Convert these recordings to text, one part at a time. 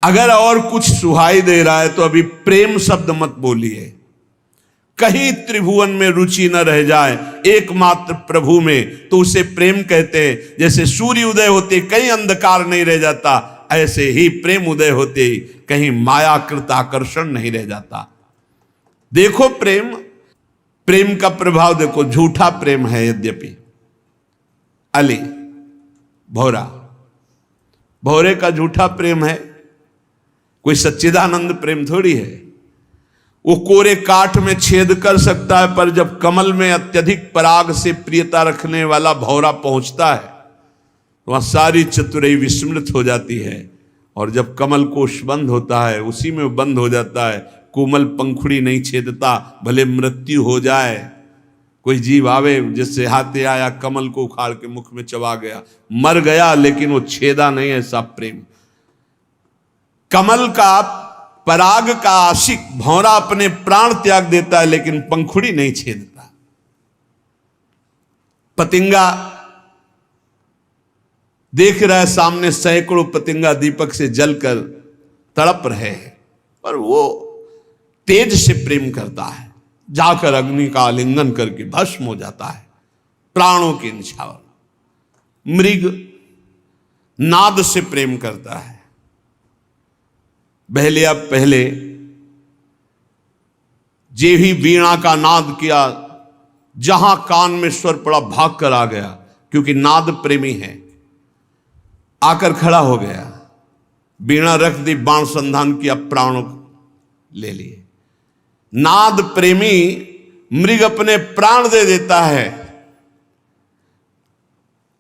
अगर और कुछ सुहाई दे रहा है तो अभी प्रेम शब्द मत बोलिए। कहीं त्रिभुवन में रुचि न रह जाए एकमात्र प्रभु में तो उसे प्रेम कहते हैं। जैसे सूर्य उदय होते कहीं अंधकार नहीं रह जाता, ऐसे ही प्रेम उदय होते ही कहीं मायाकृत आकर्षण नहीं रह जाता। देखो प्रेम का प्रभाव देखो। झूठा प्रेम है यद्यपि। अली भौरे का झूठा प्रेम है, कोई सच्चिदानंद प्रेम थोड़ी है। वो कोरे काठ में छेद कर सकता है, पर जब कमल में अत्यधिक पराग से प्रियता रखने वाला भौरा पहुंचता है वहां सारी चतुराई विस्मृत हो जाती है। और जब कमल कोश बंद होता है उसी में बंद हो जाता है। कोमल पंखुड़ी नहीं छेदता, भले मृत्यु हो जाए। कोई जीव आवे जिससे हाथे आया, कमल को उखाड़ के मुख में चबा गया, मर गया लेकिन वो छेदा नहीं। ऐसा प्रेम। कमल का पराग का आशिक भौरा अपने प्राण त्याग देता है लेकिन पंखुड़ी नहीं छेदता। पतिंगा देख रहा है सामने सैकड़ों पतिंगा दीपक से जलकर तड़प रहे हैं, पर वो तेज से प्रेम करता है, जाकर अग्नि का आलिंगन करके भस्म हो जाता है प्राणों के निछावर। मृग नाद से प्रेम करता है। पहले जे ही वीणा का नाद किया, जहां कान में स्वर पड़ा भाग कर आ गया, क्योंकि नाद प्रेमी है। आकर खड़ा हो गया, वीणा रख दी, बाण संधान किया, प्राण ले लिए। नाद प्रेमी मृग अपने प्राण दे देता है।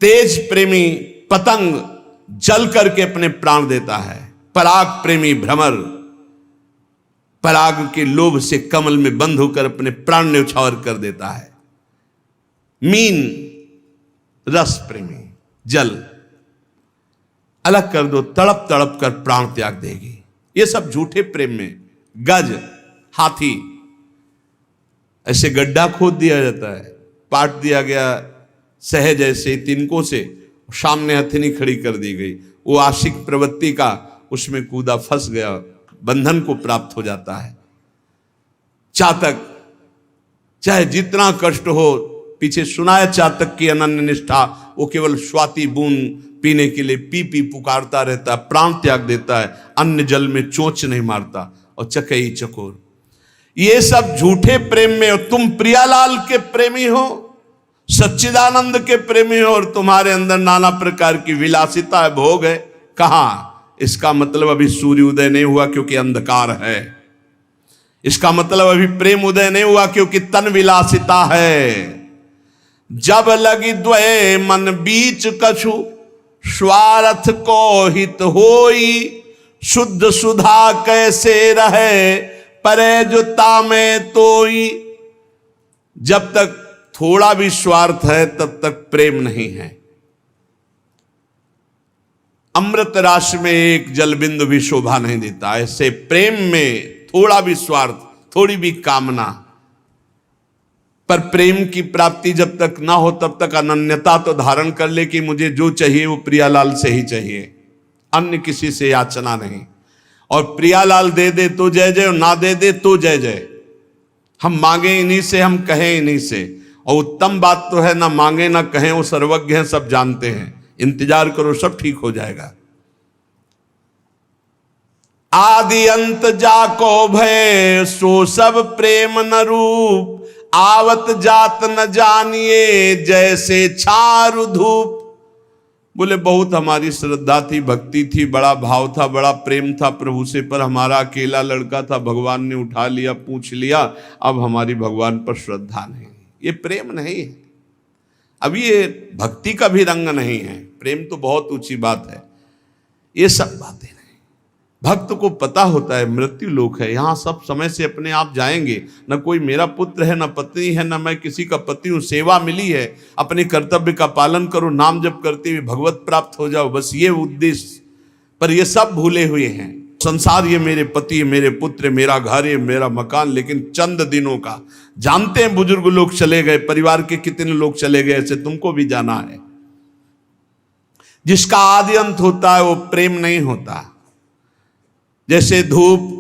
तेज प्रेमी पतंग जल करके अपने प्राण देता है। पराग प्रेमी भ्रमर पराग के लोभ से कमल में बंद होकर अपने प्राण न्यौछावर कर देता है। मीन रस प्रेमी जल अलग कर दो, तड़प तड़प कर प्राण त्याग देगी। ये सब झूठे प्रेम में। गज हाथी, ऐसे गड्ढा खोद दिया जाता है, पाट दिया गया सहज ऐसे तिनकों से, सामने हथनी खड़ी कर दी गई, वो आशिक प्रवृत्ति का उसमें कूदा, फंस गया, बंधन को प्राप्त हो जाता है। चातक चाहे जितना कष्ट हो, पीछे सुना है चातक की अनन्य निष्ठा, वो केवल स्वाति बूंद पीने के लिए पी पी पुकारता रहता है, प्राण त्याग देता है, अन्य जल में चोंच नहीं मारता। और चकई चकोर, ये सब झूठे प्रेम में हो। तुम प्रियालाल के प्रेमी हो, सच्चिदानंद के प्रेमी हो, और तुम्हारे अंदर नाना प्रकार की विलासिता है, भोग है। कहां? इसका मतलब अभी सूर्य उदय नहीं हुआ क्योंकि अंधकार है। इसका मतलब अभी प्रेम उदय नहीं हुआ क्योंकि तन विलासिता है। जब लगी द्वय मन बीच कछु, स्वार्थ को हित होई, शुद्ध सुधा कैसे रहे, परे जुता में तोई। जब तक थोड़ा भी स्वार्थ है तब तक प्रेम नहीं है। अमृत राशि में एक जल बिंदु भी शोभा नहीं देता। ऐसे प्रेम में थोड़ा भी स्वार्थ, थोड़ी भी कामना, पर प्रेम की प्राप्ति जब तक ना हो तब तक अनन्यता तो धारण कर ले कि मुझे जो चाहिए वो प्रियालाल से ही चाहिए, अन्य किसी से याचना नहीं। और प्रियालाल दे दे तो जय जय, और ना दे दे तो जय जय। हम मांगे इन्हीं से, हम कहें इन्हीं से। और उत्तम बात तो है ना मांगे ना कहें, वो सर्वज्ञ हैं, सब जानते हैं। इंतजार करो, सब ठीक हो जाएगा। आदि अंत जाको भय, सो सब प्रेम न रूप, आवत जात न जानिए, जैसे छारु धूप। बोले बहुत हमारी श्रद्धा थी, भक्ति थी, बड़ा भाव था, बड़ा प्रेम था प्रभु से, पर हमारा अकेला लड़का था, भगवान ने उठा लिया, पूछ लिया, अब हमारी भगवान पर श्रद्धा नहीं। ये प्रेम नहीं है। अब ये भक्ति का भी रंग नहीं है। प्रेम तो बहुत ऊंची बात है, ये सब बातें नहीं। भक्त को पता होता है मृत्यु लोक है, यहाँ सब समय से अपने आप जाएंगे। न कोई मेरा पुत्र है, न पत्नी है, न मैं किसी का पति हूँ। सेवा मिली है, अपने कर्तव्य का पालन करो, नाम जप करते हुए भगवत प्राप्त हो जाओ, बस ये उद्देश्य। पर ये सब भूले हुए हैं। संसार ये मेरे पति, मेरे पुत्र, मेरा घर, ये मेरा मकान, लेकिन चंद दिनों का। जानते हैं बुजुर्ग लोग चले गए, परिवार के कितने लोग चले गए, ऐसे तुमको भी जाना है। जिसका आदि अंत होता है वो प्रेम नहीं होता। जैसे धूप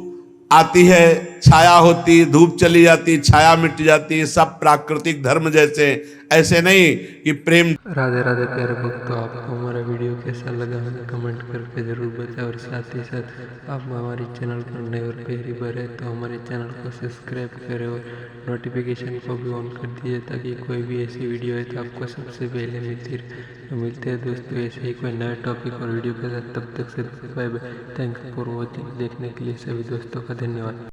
आती है छाया होती, धूप चली जाती छाया मिट जाती, सब प्राकृतिक धर्म जैसे, ऐसे नहीं कि प्रेम। राधे राधे प्यारे भक्तों, आपको हमारा वीडियो कैसा लगा हमें कमेंट करके ज़रूर बताएं। और साथ ही साथ आप हमारे चैनल पर नए और पहली बार है तो हमारे चैनल को सब्सक्राइब करें और नोटिफिकेशन को भी ऑन कर दीजिए ताकि कोई भी ऐसी वीडियो है तो आपको सबसे पहले मिलती रहे। तो मिलते हैं दोस्तों ऐसे ही कोई नया टॉपिक और वीडियो के साथ, तब तक से bye bye. Thanks for watching. देखने के लिए सभी दोस्तों का धन्यवाद।